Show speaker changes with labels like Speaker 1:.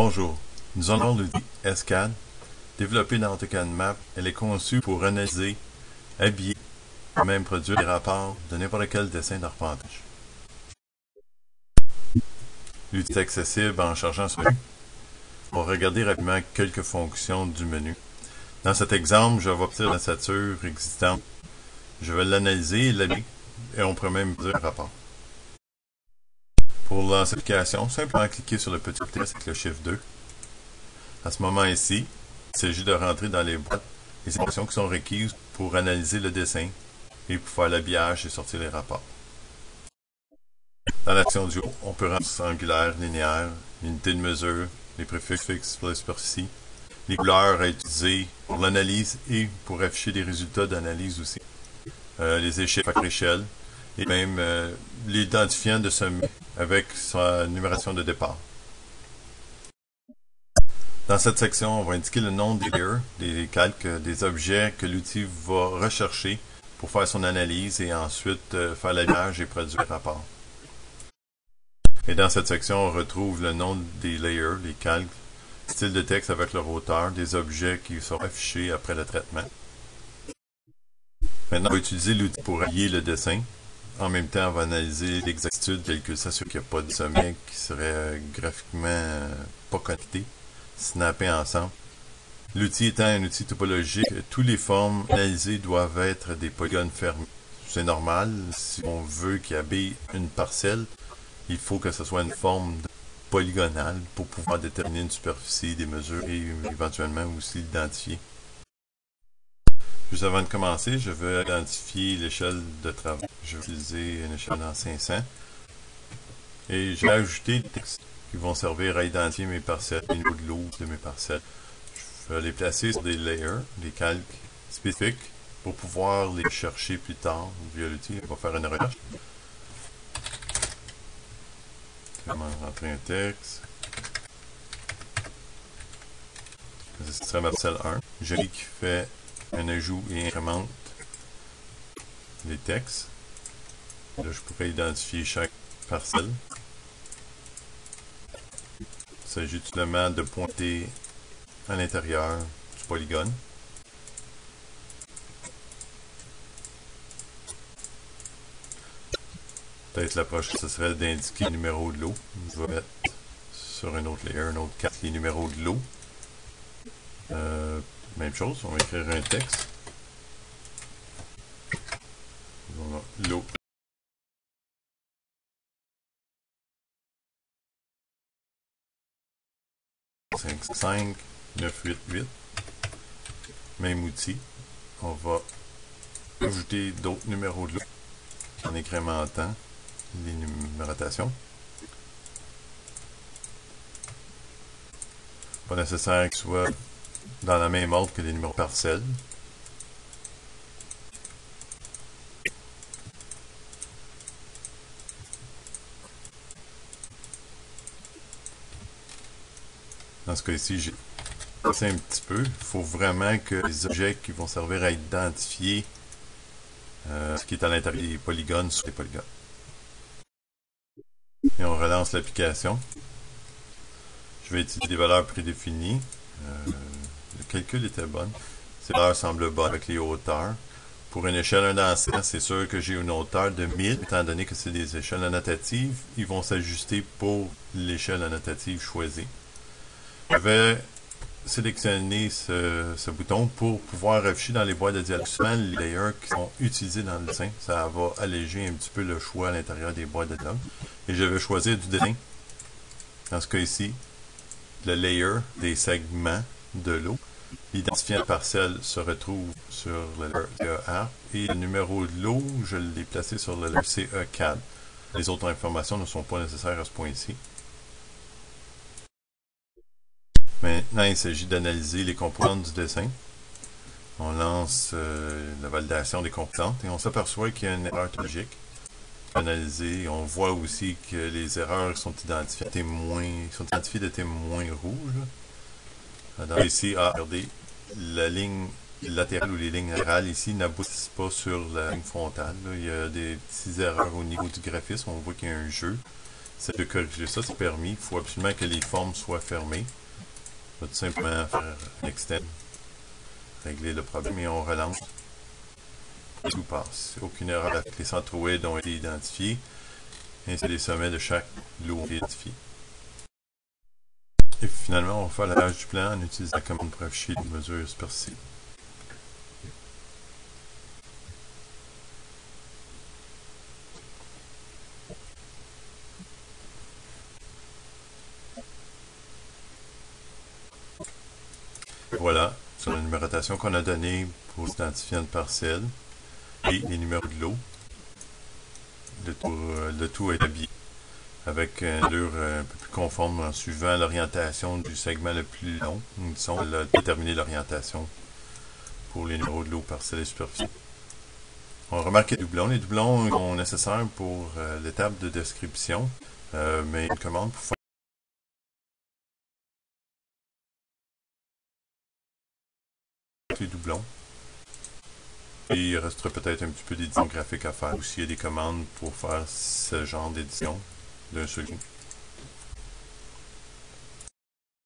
Speaker 1: Bonjour, nous allons l'outil SCAD. Développé dans AutoCAD Map, elle est conçue pour analyser, habiller, et même produire des rapports de n'importe quel dessin d'arpentage. L'outil est accessible en chargeant ce menu. On va regarder rapidement quelques fonctions du menu. Dans cet exemple, je vais partir de la stature existante. Je vais l'analyser et l'habiller, et on pourrait même produire un rapport. Pour lancer l'application, simplement cliquer sur le petit test avec le chiffre 2. À ce moment ici, il s'agit de rentrer dans les boîtes les informations qui sont requises pour analyser le dessin et pour faire l'habillage et sortir les rapports. Dans l'action du haut, on peut rendre angulaire, linéaire, l'unité de mesure, les préfixes pour la superficie, les couleurs à utiliser pour l'analyse et pour afficher des résultats d'analyse aussi, les échelles par échelle et même l'identifiant de sommet avec sa numération de départ. Dans cette section, on va indiquer le nom des layers, des calques, des objets que l'outil va rechercher pour faire son analyse et ensuite faire l'habillage et produire le rapport. Et dans cette section, on retrouve le nom des layers, les calques, style de texte avec leur hauteur, des objets qui sont affichés après le traitement. Maintenant, on va utiliser l'outil pour allier le dessin. En même temps, on va analyser l'exactitude, s'assurer qu'il n'y a pas de sommet qui serait graphiquement pas connecté, snapper ensemble. L'outil étant un outil topologique, toutes les formes analysées doivent être des polygones fermés. C'est normal, si on veut qu'il habille une parcelle, il faut que ce soit une forme polygonale pour pouvoir déterminer une superficie, des mesures et éventuellement aussi l'identifier. Juste avant de commencer, je veux identifier l'échelle de travail. Je vais utiliser une échelle en 500 et je vais ajouter des textes qui vont servir à identifier mes parcelles, les niveaux de l'eau de mes parcelles. Je vais les placer sur des layers, des calques spécifiques pour pouvoir les chercher plus tard via l'outil. On va faire une recherche. Comment rentrer un texte. Ce serait ma parcelle 1. J'ai qui fait un ajout et incrémente les textes. Là, je pourrais identifier chaque parcelle. Il s'agit tout simplement de pointer à l'intérieur du polygone. Peut-être l'approche, ce serait d'indiquer le numéro de l'eau. Je vais mettre sur un autre layer, un autre carte, les numéros de l'eau. Même chose, on va écrire un texte. Voilà, l'eau. « 5, 9, 8, 8. Même outil. On va ajouter d'autres numéros de l'eau en incrémentant les numérotations. Pas nécessaire qu'ils soient dans la même ordre que les numéros parcelles. Dans ce cas-ci, j'ai passé un petit peu. Il faut vraiment que les objets qui vont servir à identifier ce qui est à l'intérieur des polygones sur les polygones. Et on relance l'application. Je vais utiliser des valeurs prédéfinies. Le calcul était bon. Ces valeurs semblent bonnes avec les hauteurs. Pour une échelle 1 dans 100, c'est sûr que j'ai une hauteur de 1000. Étant donné que c'est des échelles annotatives, ils vont s'ajuster pour l'échelle annotative choisie. Je vais sélectionner ce bouton pour pouvoir afficher dans les boîtes de dialogue seulement les layers qui sont utilisés dans le dessin. Ça va alléger un petit peu le choix à l'intérieur des boîtes de dialogue. Et je vais choisir du dessin. Dans ce cas ici, le layer des segments de l'eau. L'identifiant parcelle se retrouve sur le layer CER et le numéro de l'eau, je l'ai placé sur le layer CE4. Les autres informations ne sont pas nécessaires à ce point ici. Maintenant, il s'agit d'analyser les composantes du dessin. On lance la validation des composantes et on s'aperçoit qu'il y a une erreur logique. Analyser, on voit aussi que les erreurs sont identifiées de témoins rouges. Alors ici, regardez, la ligne latérale ou les lignes latérales ici n'aboutissent pas sur la ligne frontale. Là. Il y a des petites erreurs au niveau du graphisme. On voit qu'il y a un jeu. c'est de corriger ça, c'est permis. Il faut absolument que les formes soient fermées. On va tout simplement faire un extend, régler le problème et on relance. Et tout passe. Aucune erreur avec les centroïdes ont été identifiés. Ainsi, les sommets de chaque lot ont été identifiés. Et finalement, on va faire la page du plan en utilisant la commande pour afficher les mesures superficielles. Voilà, sur la numérotation qu'on a donnée pour l'identifiant de parcelle et les numéros de lot. Le tout est habillé avec une allure un peu plus conforme en suivant l'orientation du segment le plus long. Disons, elle a déterminé l'orientation pour les numéros de lot, parcelle et superficie. On remarque les doublons. Les doublons sont nécessaires pour l'étape de description, mais une commande pour faire les doublons. Et il resterait peut-être un petit peu d'édition graphique à faire aussi. Il y a des commandes pour faire ce genre d'édition d'un seul coup.